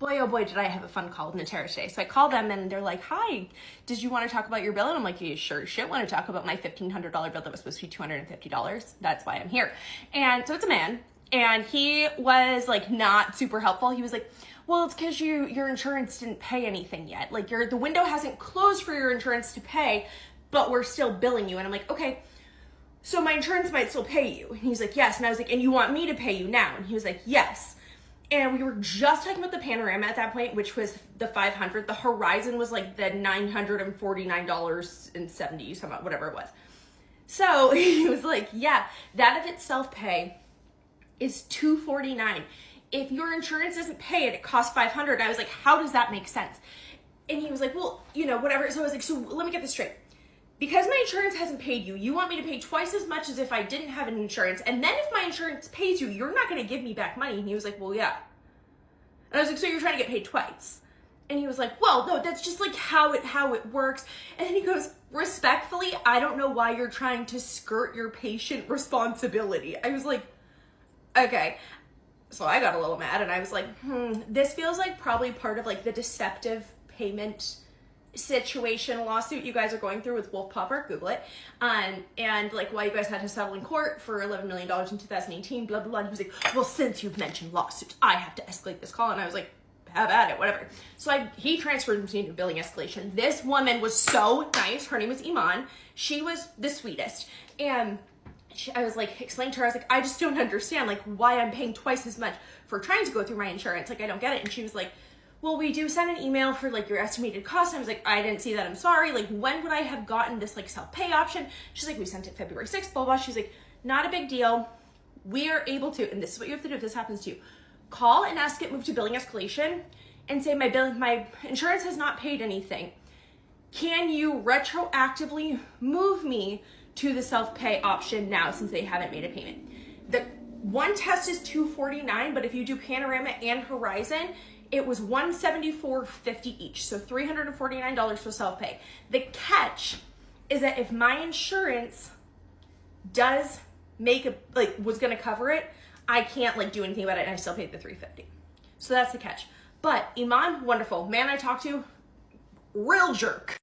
boy, oh boy, did I have a fun call with Natera today. So I called them and they're like, hi, did you want to talk about your bill? And I'm like, you sure as shit want to talk about my $1,500 bill that was supposed to be $250. That's why I'm here. And so it's a man. And he was like not super helpful. He was like, well, it's because your insurance didn't pay anything yet. Like the window hasn't closed for your insurance to pay, but we're still billing you. And I'm like, okay, so my insurance might still pay you. And he's like, yes. And I was like, and you want me to pay you now? And he was like, yes. And we were just talking about the Panorama at that point, which was the $500. The Horizon was like the $949.70, some whatever it was. So he was like, yeah, that if it's self-pay is $249. If your insurance doesn't pay it, it costs $500. I was like, how does that make sense? And he was like, well, whatever. So I was like, so let me get this straight. Because my insurance hasn't paid you, you want me to pay twice as much as if I didn't have an insurance. And then if my insurance pays you, you're not going to give me back money. And he was like, well, yeah. And I was like, so you're trying to get paid twice? And he was like, well, no, that's just like how it works. And then he goes, respectfully, I don't know why you're trying to skirt your patient responsibility. I was like, okay. So I got a little mad and I was like, this feels like probably part of like the deceptive payment situation lawsuit you guys are going through with Wolf Popper. Google it. And like why you guys had to settle in court for $11 million in 2018, blah, blah, blah. And he was like, well, since you've mentioned lawsuits, I have to escalate this call. And I was like, have at it, whatever. So he transferred me to billing escalation. This woman was so nice. Her name was Iman. She was the sweetest. And I was like, explaining to her, I was like, I just don't understand like why I'm paying twice as much for trying to go through my insurance. Like, I don't get it. And she was like, well, we do send an email for like your estimated cost. I was like, I didn't see that. I'm sorry. Like, when would I have gotten this like self-pay option? She's like, we sent it February 6th, blah, blah. She's like, not a big deal. We are able to, and this is what you have to do if this happens to you. Call and ask it moved to billing escalation and say my insurance has not paid anything. Can you retroactively move me to the self-pay option now since they haven't made a payment? The one test is $249, but if you do Panorama and Horizon, it was $174.50 each, so $349 for self-pay. The catch is that if my insurance does was gonna cover it, I can't like do anything about it and I still paid the $350. So that's the catch. But Iman, wonderful. Man I talked to, real jerk.